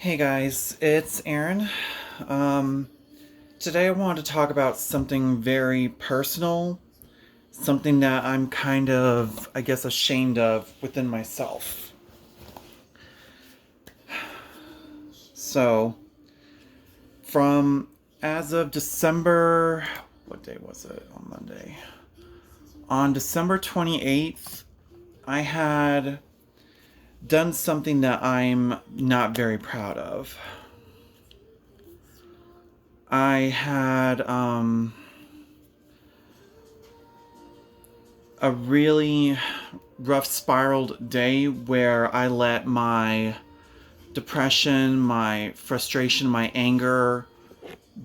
Hey guys, it's Aaron. Um, Today I wanted to talk about something very personal, something that I'm kind of, I guess, ashamed of within myself. So, from as of December, what day was it? On Monday. On December 28th, I had done something that I'm not very proud of. I had, a really rough spiraled day where I let my depression, my frustration, my anger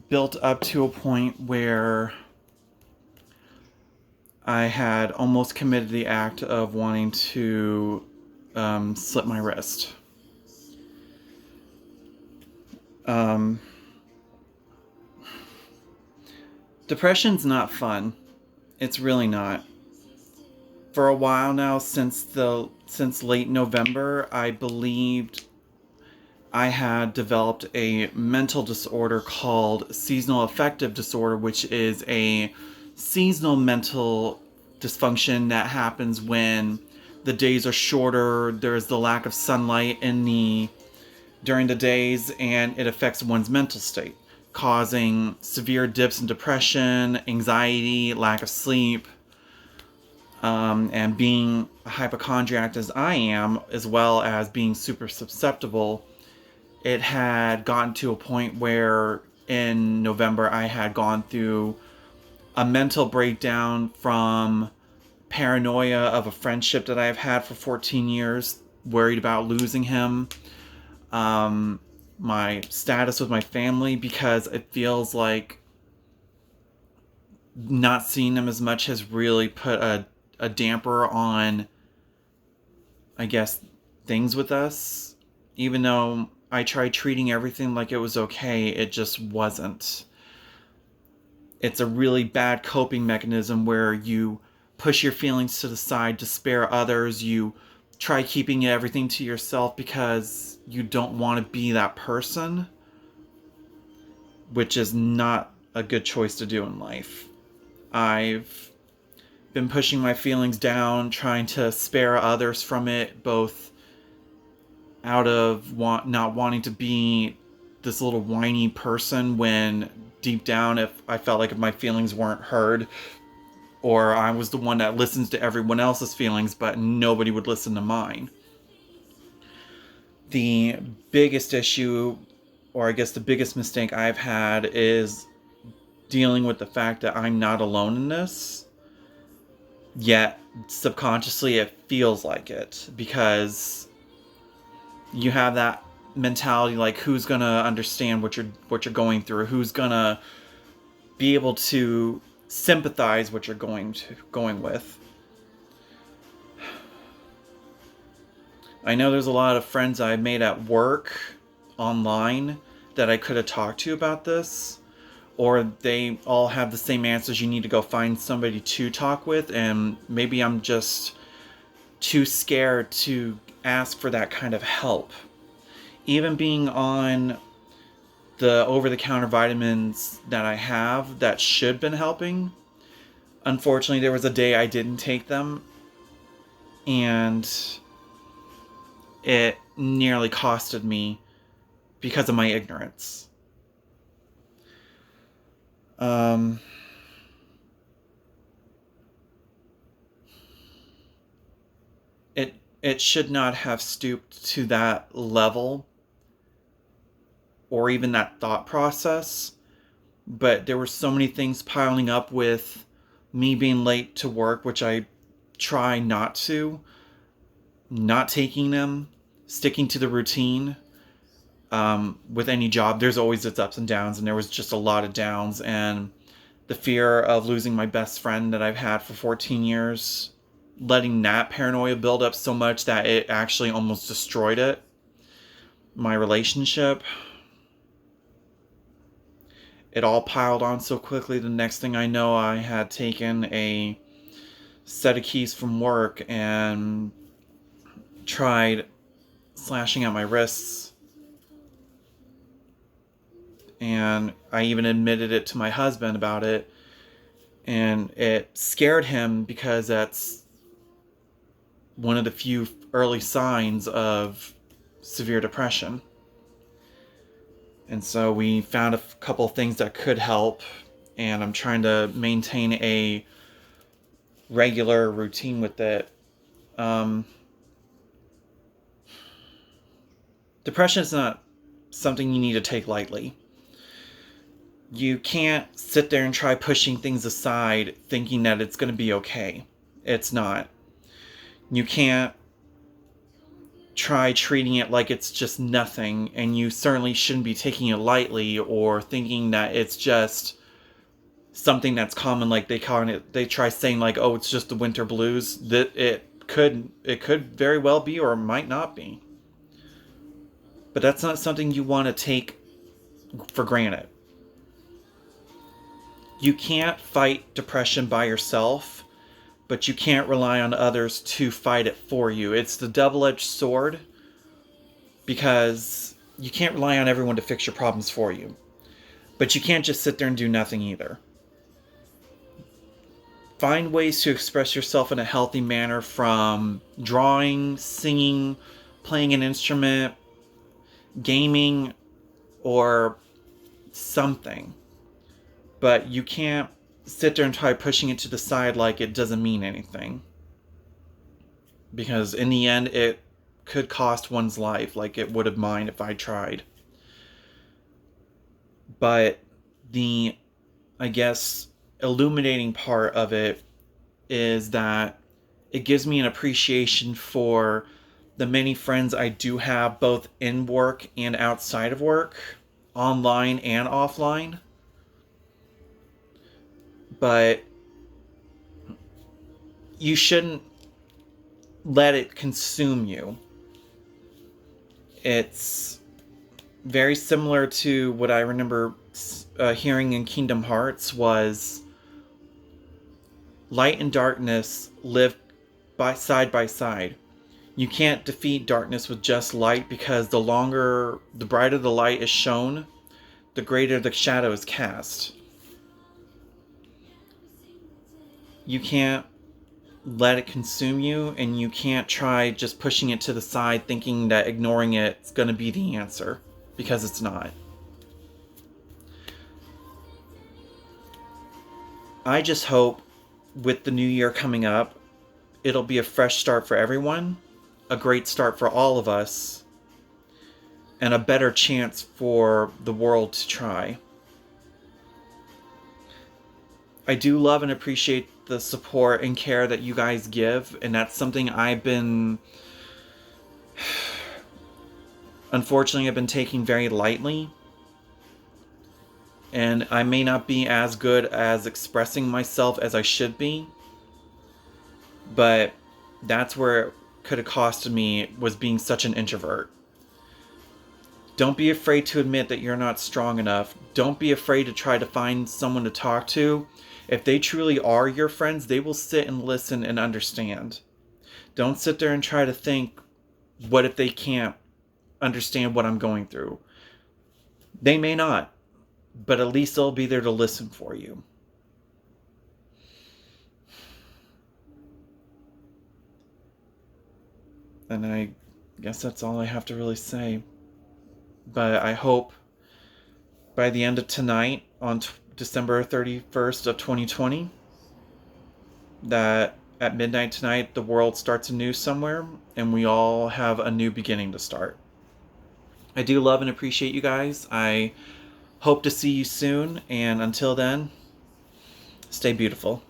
built up to a point where I had almost committed the act of wanting to slit my wrist. Um, Depression's not fun. It's really not. For a while now, since late November, I believed I had developed a mental disorder called seasonal affective disorder, which is a seasonal mental dysfunction that happens when the days are shorter, there's the lack of sunlight in the during the days, and it affects one's mental state, causing severe dips in depression, anxiety, lack of sleep, and being a hypochondriac as I am, as well as being super susceptible. It had gotten to a point where in November I had gone through a mental breakdown from paranoia of a friendship that I've had for 14 years, worried about losing him, um, my status with my family, because it feels like not seeing them as much has really put a damper on, I guess, things with us. Even though I tried treating everything like it was okay, it just wasn't. It's a really bad coping mechanism where you push your feelings to the side to spare others. You try keeping everything to yourself because you don't want to be that person, which is not a good choice to do in life. I've been pushing my feelings down, trying to spare others from it, both out of not wanting to be this little whiny person when deep down, if I felt like if my feelings weren't heard, or I was the one that listens to everyone else's feelings but nobody would listen to mine. The biggest issue, or I guess the biggest mistake I've had, is dealing with the fact that I'm not alone in this. Yet subconsciously it feels like it, because you have that mentality like, who's gonna understand what you're going through, who's gonna be able to sympathize what you're going with. I know there's a lot of friends I've made at work, online, that I could have talked to about this, or they all have the same answers. You need to go find somebody to talk with, and maybe I'm just too scared to ask for that kind of help. Even being on the over-the-counter vitamins that I have that should have been helping, unfortunately there was a day I didn't take them, and it nearly costed me because of my ignorance. Um, it it should not have stooped to that level, or even that thought process, but there were so many things piling up with me being late to work, which I try not taking them, sticking to the routine. With any job, there's always its ups and downs, and there was just a lot of downs, and the fear of losing my best friend that I've had for 14 years, letting that paranoia build up so much that it actually almost destroyed it. My relationship, it all piled on so quickly. The next thing I know, I had taken a set of keys from work and tried slashing at my wrists. And I even admitted it to my husband about it. And it scared him because that's one of the few early signs of severe depression. And so we found a couple things that could help, and I'm trying to maintain a regular routine with it. Depression is not something you need to take lightly. You can't sit there and try pushing things aside thinking that it's going to be okay. It's not. You can't try treating it like it's just nothing, and you certainly shouldn't be taking it lightly or thinking that it's just something that's common, like they try saying like, oh, it's just the winter blues. That it could very well be, or it might not be. But that's not something you want to take for granted. You can't fight depression by yourself, but you can't rely on others to fight it for you. It's the double-edged sword, because you can't rely on everyone to fix your problems for you. But you can't just sit there and do nothing either. Find ways to express yourself in a healthy manner, from drawing, singing, playing an instrument, gaming, or something. But you can't sit there and try pushing it to the side like it doesn't mean anything. Because in the end, it could cost one's life, like it would have mine if I tried. But the, I guess, illuminating part of it is that it gives me an appreciation for the many friends I do have, both in work and outside of work, online and offline. But you shouldn't let it consume you. It's very similar to what I remember hearing in Kingdom Hearts was light and darkness live side by side. You can't defeat darkness with just light, because the brighter the light is shown, the greater the shadow is cast. You can't let it consume you, and you can't try just pushing it to the side thinking that ignoring it is going to be the answer, because it's not. I just hope with the new year coming up, it'll be a fresh start for everyone, a great start for all of us, and a better chance for the world to try. I do love and appreciate the support and care that you guys give, and that's something I've been taking very lightly. And I may not be as good as expressing myself as I should be, but that's where it could have costed me, was being such an introvert. Don't be afraid to admit that you're not strong enough. Don't be afraid to try to find someone to talk to. If they truly are your friends, they will sit and listen and understand. Don't sit there and try to think, what if they can't understand what I'm going through? They may not, but at least they'll be there to listen for you. And I guess that's all I have to really say. But I hope by the end of tonight, on December 31st of 2020, that at midnight tonight, the world starts anew somewhere, and we all have a new beginning to start. I do love and appreciate you guys. I hope to see you soon, and until then, stay beautiful.